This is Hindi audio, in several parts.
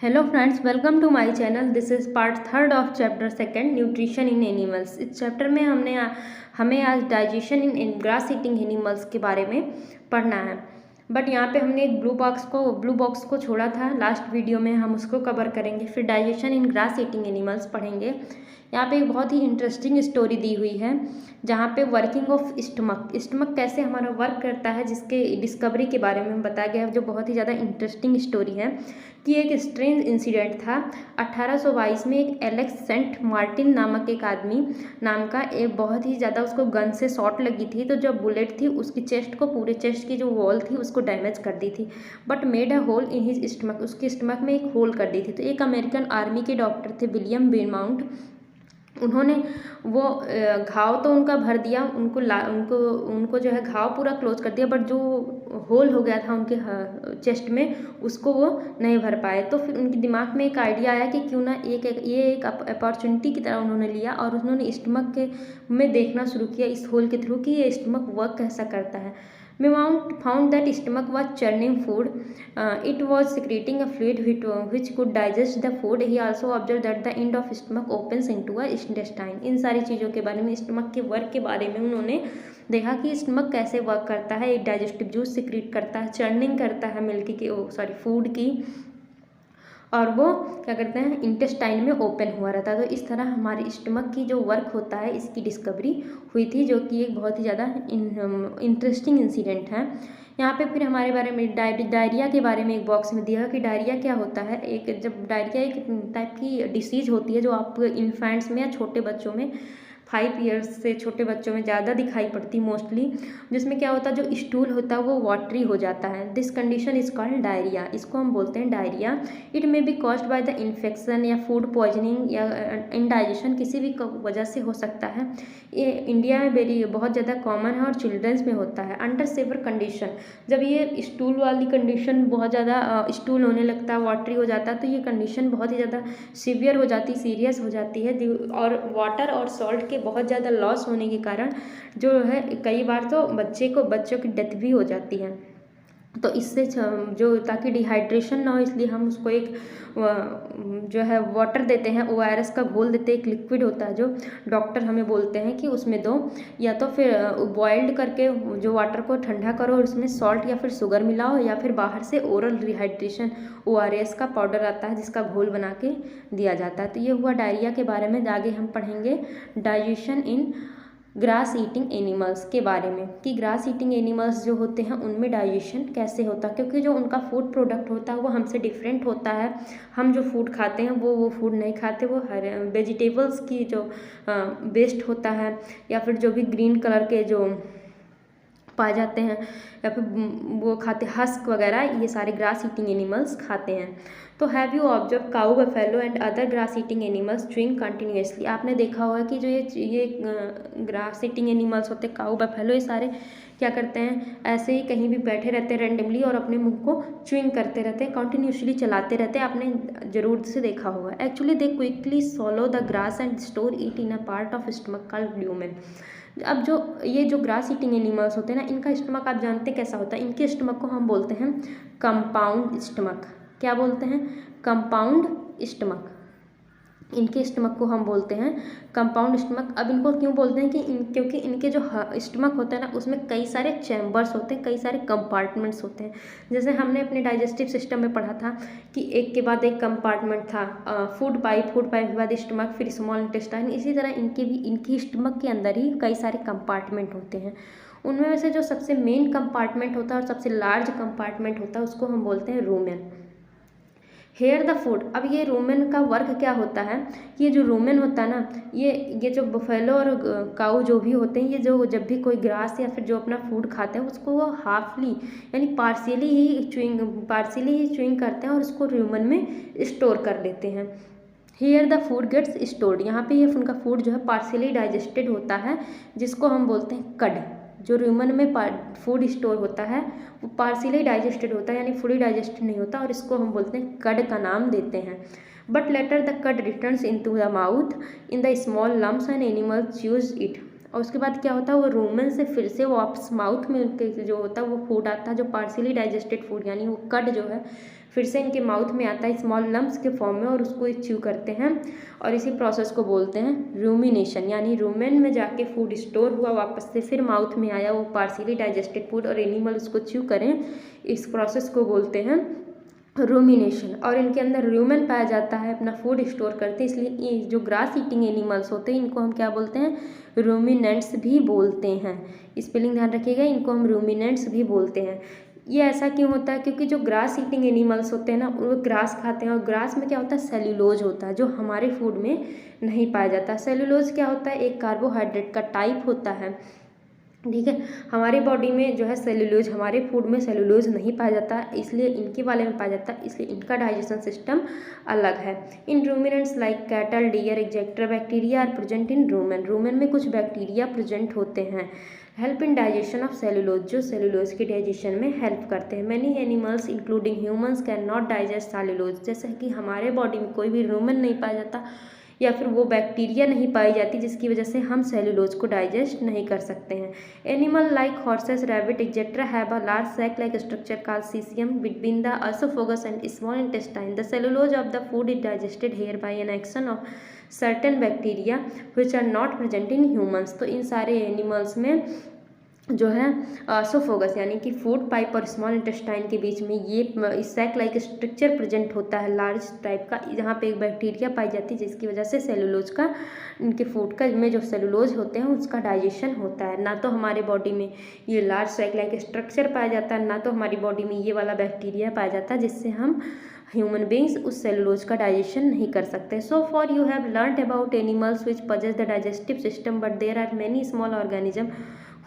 Hello friends, welcome to my channel. This is part third of chapter second, nutrition in animals. इस चैप्टर में हमें आज digestion in grass eating animals के बारे में पढ़ना है। बट यहाँ पे हमने एक ब्लू बॉक्स को छोड़ा था लास्ट वीडियो में, हम उसको कवर करेंगे। फिर digestion in grass eating animals पढ़ेंगे। यहाँ पे एक बहुत ही इंटरेस्टिंग स्टोरी दी हुई है जहाँ पे वर्किंग ऑफ स्टमक कैसे हमारा वर्क करता है, जिसके डिस्कवरी के बारे में बताया गया है, जो बहुत ही ज़्यादा इंटरेस्टिंग स्टोरी है। कि एक स्ट्रेंज इंसिडेंट था 1822 में। एक एलेक्स सेंट मार्टिन नामक एक आदमी नाम का एक बहुत ही ज़्यादा उसको गन से शॉट लगी थी, तो जब बुलेट थी उसकी चेस्ट को, पूरे चेस्ट की जो वॉल थी उसको डैमेज कर दी थी, but made a hole in his stomach, उसके स्टमक में एक होल कर दी थी। तो एक अमेरिकन आर्मी के डॉक्टर थे, विलियम बेमाउंट, उन्होंने वो घाव तो उनका भर दिया, उनको जो है घाव पूरा क्लोज कर दिया, बट जो होल हो गया था उनके चेस्ट में उसको वो नहीं भर पाए। तो फिर उनके दिमाग में एक आइडिया आया कि क्यों ना ये एक अपॉर्चुनिटी की तरह उन्होंने लिया और उन्होंने स्टमक के में देखना शुरू किया इस होल के थ्रू कि ये स्टमक वर्क कैसा करता है। Mount found that stomach was churning food. It was secreting a fluid which could digest the food. He also observed that the end of stomach opens into a intestine. इन सारी चीज़ों के बारे में, स्टमक के वर्क के बारे में उन्होंने देखा कि स्टमक कैसे वर्क करता है। एक डाइजेस्टिव जूस सिक्रीट करता है, चर्निंग करता है मिल्क की, फूड की, और वो क्या करते हैं, इंटेस्टाइन में ओपन हुआ रहता है। तो इस तरह हमारे स्टमक की जो वर्क होता है इसकी डिस्कवरी हुई थी, जो कि एक बहुत ही ज़्यादा इंटरेस्टिंग इंसिडेंट है। यहाँ पे फिर हमारे बारे में डायरिया के बारे में एक बॉक्स में दिया कि डायरिया क्या होता है। जब डायरिया एक टाइप की डिसीज़ होती है जो आप इन्फेंट्स में या छोटे बच्चों में 5 ईयर्स से छोटे बच्चों में ज़्यादा दिखाई पड़ती मोस्टली, जिसमें क्या होता है, जो स्टूल होता है वो वाटरी हो जाता है। This condition is called diarrhoea, इसको हम बोलते हैं diarrhoea. It may be caused by the infection या फूड पॉइजनिंग या इनडाइजेशन, किसी भी वजह से हो सकता है। ये इंडिया में बहुत ज़्यादा कॉमन है और चिल्ड्रंस में होता है। अंडर सेवर कंडीशन, जब ये स्टूल वाली कंडीशन बहुत ज़्यादा स्टूल होने लगता है, वाटरी हो जाता है, तो ये कंडीशन बहुत ही ज़्यादा सीवियर हो जाती, सीरियस हो जाती है। और वाटर और सॉल्ट के बहुत ज़्यादा लॉस होने के कारण जो है कई बार तो बच्चों की डेथ भी हो जाती है। तो इससे जो ताकि डिहाइड्रेशन ना हो, इसलिए हम उसको एक जो है वाटर देते हैं, ORS का घोल देते हैं। एक लिक्विड होता है जो डॉक्टर हमें बोलते हैं कि उसमें दो, या तो फिर बॉइल्ड करके जो वाटर को ठंडा करो और उसमें सॉल्ट या फिर शुगर मिलाओ, या फिर बाहर से ओरल डिहाइड्रेशन ORS का पाउडर आता है जिसका घोल बना के दिया जाता है। तो ये हुआ डायरिया के बारे में। आगे हम पढ़ेंगे digestion in grass eating animals के बारे में, कि ग्रास ईटिंग एनिमल्स जो होते हैं उनमें डाइजेशन कैसे होता है, क्योंकि जो उनका फूड प्रोडक्ट होता है वो हमसे डिफरेंट होता है। हम जो फूड खाते हैं वो फूड नहीं खाते, वो हर वेजिटेबल्स की जो वेस्ट होता है, या फिर जो भी ग्रीन कलर के जो पाए जाते हैं, या फिर वो खाते हस्क वगैरह, ये सारे ग्रास ईटिंग एनिमल्स खाते हैं। तो have you observe cow, buffalo and other grass eating animals chewing continuously. आपने देखा होगा कि जो ये ग्रास ईटिंग एनिमल्स होते हैं, काऊ बफेलो, ये सारे क्या करते हैं, ऐसे ही कहीं भी बैठे रहते हैं रैंडमली और अपने मुंह को च्यूइंग करते रहते हैं, कंटिन्यूसली चलाते रहते हैं। आपने जरूर से देखा होगा। Actually they quickly swallow the grass and store it in a part of stomach called lumen. अब ये जो ग्रास ईटिंग एनिमल्स होते हैं ना, इनका स्टमक आप जानते हैं कैसा होता है। इनके स्टमक को हम बोलते हैं कंपाउंड स्टमक। क्या बोलते हैं? Compound stomach. इनके स्टमक को हम बोलते हैं कंपाउंड स्टमक। अब इनको क्यों बोलते हैं कि क्योंकि इनके जो स्टमक होता है ना, उसमें कई सारे चैम्बर्स होते हैं, कई सारे कंपार्टमेंट्स होते हैं। जैसे हमने अपने डाइजेस्टिव सिस्टम में पढ़ा था कि एक के बाद एक कंपार्टमेंट था, फूड पाइप के बाद स्टमक, फिर स्मॉल इंटेस्टाइन। इसी तरह इनकी स्टमक के अंदर ही कई सारे कंपार्टमेंट होते हैं। उनमें से जो सबसे मेन कंपार्टमेंट होता है और सबसे लार्ज कंपार्टमेंट होता है उसको हम बोलते हैं रूमेन। Hair the food. अब ये रूमेन का वर्क क्या होता है, ये जो रूमेन होता है ना, ये जो बफेलो और काऊ जो भी होते हैं, ये जो जब भी कोई ग्रास या फिर जो अपना फूड खाते हैं उसको वो हाफली यानी पार्शियली ही च्यूइंग करते हैं और उसको रूमेन में स्टोर कर लेते हैं। Here the food gets stored. यहाँ पे ये उनका फूड जो है पार्शियली डाइजेस्टेड होता है, जिसको हम बोलते हैं कड। जो रूमेन में फूड स्टोर होता है वो पार्शियली डाइजेस्टेड होता है, यानी फुली डाइजेस्टेड नहीं होता, और इसको हम बोलते हैं कड का नाम देते हैं। But later the cud returns into the mouth in the small lumps and animal chews it. और उसके बाद क्या होता है, वो रूमेन से फिर से वापस माउथ में उनके जो होता है वो फूड आता है, जो पार्शियली डाइजेस्टेड फूड यानी वो कड जो है फिर से इनके माउथ में आता है स्मॉल लम्प्स के फॉर्म में, और उसको च्यू करते हैं और इसी प्रोसेस को बोलते हैं रूमिनेशन। यानी रूमेन में जाके फूड स्टोर हुआ, वापस से फिर माउथ में आया वो पार्शियली डाइजेस्टेड फूड और एनिमल उसको च्यू करें, इस प्रोसेस को बोलते हैं रूमिनेशन। और इनके अंदर रूमेन पाया जाता है, अपना फूड स्टोर करते हैं, इसलिए ये जो ग्रास ईटिंग एनिमल्स होते हैं इनको हम क्या बोलते हैं, रूमिनेंट्स भी बोलते हैं। स्पेलिंग ध्यान रखिएगा, इनको हम रूमिनेंट्स भी बोलते हैं। ये ऐसा क्यों होता है, क्योंकि जो ग्रास ईटिंग एनिमल्स होते हैं ना वो ग्रास खाते हैं, और ग्रास में क्या होता है, सेल्यूलोज होता है जो हमारे फूड में नहीं पाया जाता। सेल्यूलोज क्या होता है, एक कार्बोहाइड्रेट का टाइप होता है, ठीक है। हमारी बॉडी में जो है सेल्यूलोज, हमारे फूड में सेल्यूलोज नहीं पाया जाता, इसलिए इनके वाले में पाया जाता है, इसलिए इनका डाइजेशन सिस्टम अलग है। In ruminants like cattle, deer, etcetera bacteria are present in rumen. Rumen में कुछ बैक्टीरिया प्रेजेंट होते हैं, help in digestion of cellulose, जो सेल्यूलोज के डाइजेशन में हेल्प करते हैं। Many animals including humans can not digest cellulose, जैसे कि हमारे बॉडी में कोई भी रूमेन नहीं पाया जाता या फिर वो बैक्टीरिया नहीं पाई जाती जिसकी वजह से हम सेल्यूलोज को डाइजेस्ट नहीं कर सकते हैं। Animal like horses, rabbit etcetera have a large sac like structure called caecum between the oesophagus and small intestine. The cellulose of the food is digested here by an action of certain bacteria which are not present in humans. तो इन सारे एनिमल्स में जो है एसोफेगस यानी कि फूड पाइप और स्मॉल इंटेस्टाइन के बीच में ये सैक लाइक स्ट्रक्चर प्रेजेंट होता है लार्ज टाइप का, जहाँ पे एक बैक्टीरिया पाई जाती है जिसकी वजह से सेलुलोज का, इनके फूड का में जो सेलुलोज होते हैं उसका डाइजेशन होता है। ना तो हमारे बॉडी में ये लार्ज सैक लाइक स्ट्रक्चर पाया जाता है, ना तो हमारी बॉडी में ये वाला बैक्टीरिया पाया जाता है जिससे हम ह्यूमन बींग्स उस सेलुलोज का डाइजेशन नहीं कर सकते। So for you have learned about animals which possess the digestive system, but there are many small organism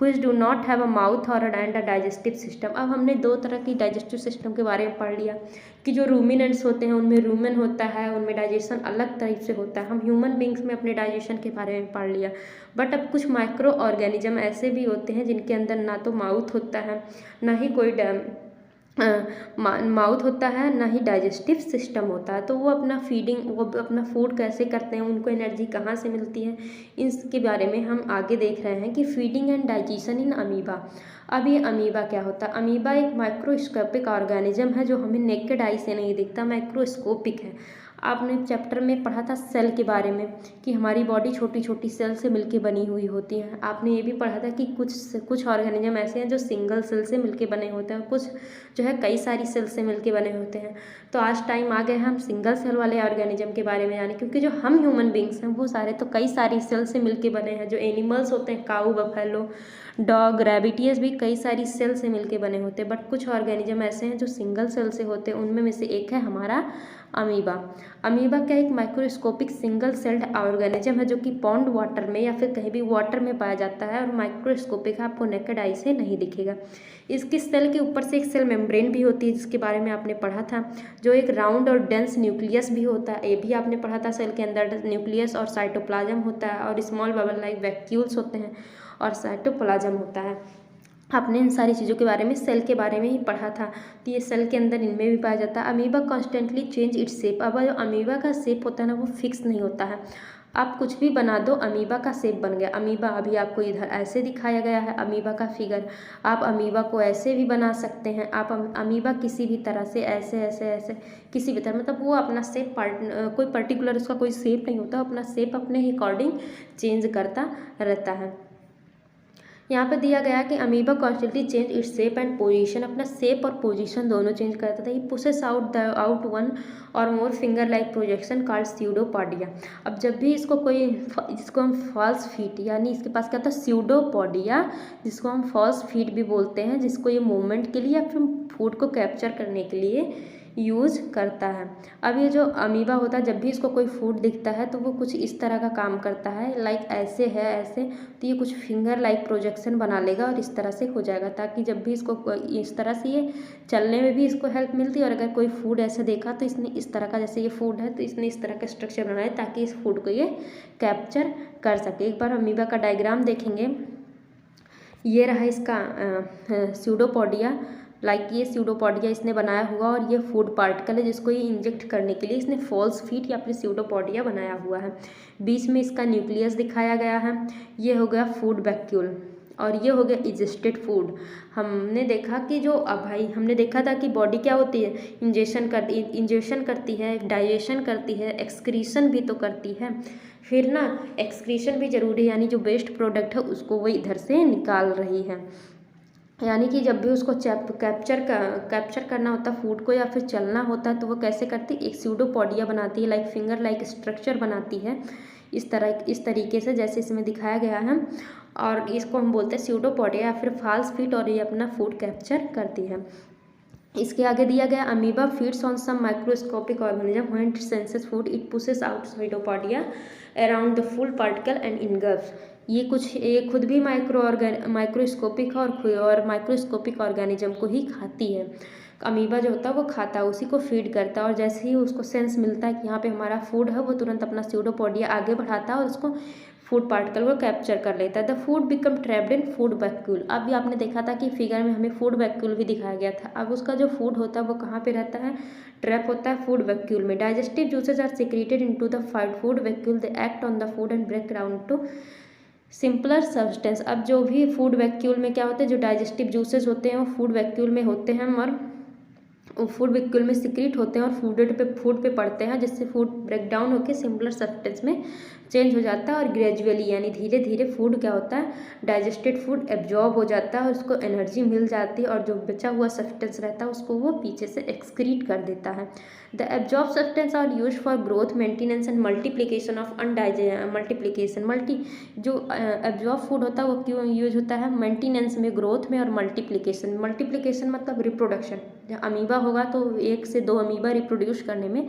which do not have a mouth or and a digestive system। अब हमने दो तरह की डाइजेस्टिव सिस्टम के बारे में पढ़ लिया कि जो रूमिनेंट्स होते हैं उनमें रूमेन होता है, उनमें डाइजेशन अलग तरह से होता है। हम ह्यूमन बींग्स में अपने डाइजेशन के बारे में पढ़ लिया, बट अब कुछ माइक्रो ऑर्गेनिज्म ऐसे भी होते हैं जिनके अंदर ना तो माउथ होता है, ना ही कोई माउथ होता है, ना ही डाइजेस्टिव सिस्टम होता है। तो वो अपना वो अपना फूड कैसे करते हैं, उनको एनर्जी कहाँ से मिलती है, इसके बारे में हम आगे देख रहे हैं कि feeding and digestion in amoeba. अब ये अमीबा क्या होता है, अमीबा एक माइक्रोस्कोपिक ऑर्गेनिज्म है जो हमें नेकेड आई से नहीं दिखता, माइक्रोस्कोपिक है। आपने चैप्टर में पढ़ा था सेल के बारे में कि हमारी बॉडी छोटी छोटी सेल से मिलके बनी हुई होती है। आपने ये भी पढ़ा था कि कुछ ऑर्गेनिज्म ऐसे हैं जो सिंगल सेल से मिलके बने होते हैं, कुछ जो है कई सारी सेल से मिलके बने होते हैं। तो आज टाइम आ गया हम सिंगल सेल वाले ऑर्गेनिज्म के बारे में जाने, क्योंकि जो हम ह्यूमन बींग्स हैं वो सारे तो कई सारी सेल से मिलके बने हैं। जो एनिमल्स होते हैं काऊ, बफेलो, डॉग, रैबिट, ये भी कई सारी सेल से मिलके बने होते हैं, बट कुछ ऑर्गेनिज्म ऐसे हैं जो सिंगल सेल से होते हैं। उनमें से एक है हमारा अमीबा। अमीबा क्या एक माइक्रोस्कोपिक सिंगल सेल्ड ऑर्गेनिज्म है जो कि पॉन्ड वाटर में या फिर कहीं भी वाटर में पाया जाता है और माइक्रोस्कोपिक है, आपको नेकेड आई से नहीं दिखेगा। इसकी सेल के ऊपर से एक सेल मेम्ब्रेन भी होती है जिसके बारे में आपने पढ़ा था, जो एक राउंड और डेंस न्यूक्लियस भी होता है, ये भी आपने पढ़ा था। सेल के अंदर न्यूक्लियस और साइटोप्लाज्म होता है और स्मॉल बबल लाइक वैक्यूल्स होते हैं और साइटोप्लाज्म होता है। आपने इन सारी चीज़ों के बारे में सेल के बारे में ही पढ़ा था। तो ये सेल के अंदर इनमें भी पाया जाता है। Amoeba constantly change its shape. अब जो अमीबा का शेप होता है ना वो फिक्स नहीं होता है, आप कुछ भी बना दो अमीबा का शेप बन गया। अमीबा अभी आपको इधर ऐसे दिखाया गया है अमीबा का फिगर, आप अमीबा को ऐसे भी बना सकते हैं। आप अमीबा किसी भी तरह से ऐसे ऐसे ऐसे किसी भी तरह, मतलब वो अपना शेप कोई पर्टिकुलर उसका कोई शेप नहीं होता, अपना शेप अपने ही अकॉर्डिंग चेंज करता रहता है। यहाँ पर दिया गया कि amoeba constantly change its shape and position, अपना शेप और पोजीशन दोनों चेंज करता था। ये pushes out one or more finger like projection called pseudopodia. अब जब भी इसको जिसको हम फॉल्स फीट, यानी इसके पास क्या था स्यूडोपोडिया, जिसको हम फॉल्स फीट भी बोलते हैं, जिसको ये मूवमेंट के लिए या फिर फूड को कैप्चर करने के लिए यूज़ करता है। अब ये जो अमीबा होता है जब भी इसको कोई फूड दिखता है तो वो कुछ इस तरह का काम करता है, लाइक ऐसे है ऐसे, तो ये कुछ फिंगर लाइक प्रोजेक्शन बना लेगा और इस तरह से हो जाएगा, ताकि जब भी इसको इस तरह से ये चलने में भी इसको हेल्प मिलती है। और अगर कोई फूड ऐसे देखा तो इसने इस तरह का, जैसे ये फूड है तो इसने इस तरह का स्ट्रक्चर बनाया ताकि इस फूड को ये कैप्चर कर सके। एक बार अमीबा का डायग्राम देखेंगे, ये रहा इसका स्यूडोपोडिया। लाइक ये स्यूडोपोडिया इसने बनाया हुआ और ये फूड पार्टिकल है जिसको ये इंजेक्ट करने के लिए इसने फॉल्स फीट या फिर स्यूडोपोडिया बनाया हुआ है। बीच में इसका न्यूक्लियस दिखाया गया है। ये हो गया फूड वैक्यूल और ये हो गया इजेस्टेड फूड। हमने देखा कि जो भाई हमने देखा था कि बॉडी क्या होती है, इंजेक्शन करती है, डाइजेशन करती है, एक्सक्रीशन भी तो करती है। फिर ना एक्सक्रीशन भी जरूरी है, यानी जो वेस्ट प्रोडक्ट है उसको वो इधर से निकाल रही है। यानी कि जब भी उसको कैप्चर करना होता है फूड को या फिर चलना होता है तो वो कैसे करती है, एक स्यूडोपोडिया बनाती है, लाइक फिंगर लाइक स्ट्रक्चर बनाती है इस तरीके से जैसे इसमें दिखाया गया है। और इसको हम बोलते हैं स्यूडोपोडिया या फिर फॉल्स फीट, और ये अपना फूड कैप्चर करती है। इसके आगे दिया गया amoeba feeds on some microscopic organism when it senses food it pushes out pseudopodia around the food particle and engulfs. ये खुद भी माइक्रोस्कोपिक और माइक्रोस्कोपिक ऑर्गेनिज्म को ही खाती है। अमीबा जो होता है वो खाता है, उसी को फीड करता है, और जैसे ही उसको सेंस मिलता है कि यहाँ पे हमारा फूड है वो तुरंत अपना स्यूडोपोडिया आगे बढ़ाता है और उसको फूड पार्टिकल को कैप्चर कर लेता है। The food become trapped in food vacuole. अभी आपने देखा था कि फिगर में हमें फूड वैक्यूल भी दिखाया गया था। अब उसका जो फूड होता है वो कहाँ पे रहता है, ट्रैप होता है फूड वैक्यूल में। Digestive juices are secreted into the food vacuole, they act on the food and break down to simpler substance. अब जो भी फूड वैक्यूल में क्या होता है, जो डाइजेस्टिव जूसेस होते हैं वो फूड वैक्यूल में होते हैं और फूड वैक्यूल में सिक्रीट होते हैं और फूड पे पड़ते हैं, जिससे फूड ब्रेक डाउन होकर सिंपलर सब्सटेंस में चेंज हो जाता है और ग्रेजुअली यानी धीरे धीरे फूड क्या होता है, डाइजेस्टेड फूड एब्जॉर्ब हो जाता है और उसको एनर्जी मिल जाती है, और जो बचा हुआ सब्सटेंस रहता है उसको वो पीछे से एक्सक्रीट कर देता है। The absorb substance are use for growth maintenance and multiplication of जो एब्जॉर्ब फूड होता है वो क्यों यूज होता है, मेंटेनेंस में, ग्रोथ में और मल्टीप्लिकेशन मतलब रिप्रोडक्शन। अमीबा होगा तो 1 से 2 अमीबा रिप्रोड्यूस करने में,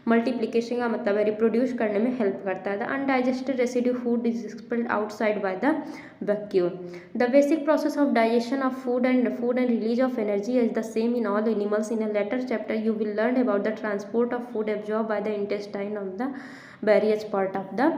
मल्टीप्लिकेशन का मतलब है रिप्रोड्यूस करने में हेल्प करता है। The undigested residue food is expelled outside by the vacuole. The basic process of digestion of food and release of energy is the same in all animals. In a later chapter you will learn about the transport of food absorb by the intestine of the various part of the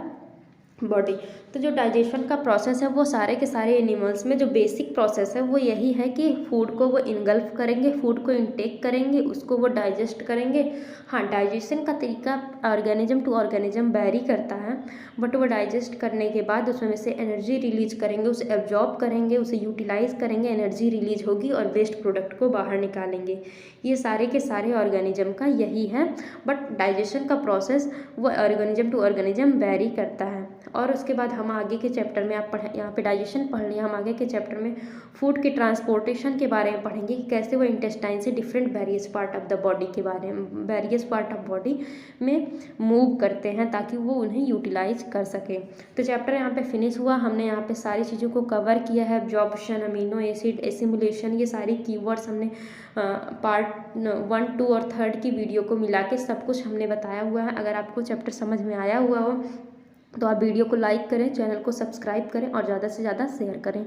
body. तो जो डाइजेशन का प्रोसेस है वो सारे के सारे एनिमल्स में जो बेसिक प्रोसेस है वो यही है कि फूड को वो इनगल्फ करेंगे, फूड को इनटेक करेंगे, उसको वो डाइजेस्ट करेंगे। हाँ, डाइजेशन का तरीका ऑर्गेनिज्म टू ऑर्गेनिज्म वेरी करता है, बट वो डाइजेस्ट करने के बाद उसमें से एनर्जी रिलीज करेंगे, उसे एब्जॉर्ब करेंगे, उसे यूटिलाइज करेंगे, एनर्जी रिलीज होगी और वेस्ट प्रोडक्ट को बाहर निकालेंगे। ये सारे के सारे ऑर्गेनिज्म का यही है, बट डाइजेशन का प्रोसेस वो ऑर्गेनिज्म टू ऑर्गेनिज्म वेरी करता है। और उसके बाद हम आगे के चैप्टर में आप यहाँ पे डाइजेशन पढ़ लिया, हम आगे के चैप्टर में फूड के ट्रांसपोर्टेशन के बारे में पढ़ेंगे कि कैसे वो इंटेस्टाइन से different various part of the body के बारे में, वेरियस पार्ट ऑफ बॉडी में मूव करते हैं ताकि वो उन्हें यूटिलाइज कर सकें। तो चैप्टर यहाँ पे फिनिश हुआ। हमने यहाँ पे सारी चीज़ों को कवर किया है, एब्जॉर्प्शन, अमीनो एसिड, एसिमुलेशन, ये सारी कीवर्ड्स हमने पार्ट 1, 2 और 3 की वीडियो को मिला के सब कुछ हमने बताया हुआ है। अगर आपको चैप्टर समझ में आया हुआ हो तो आप वीडियो को लाइक करें, चैनल को सब्सक्राइब करें और ज़्यादा से ज़्यादा शेयर करें।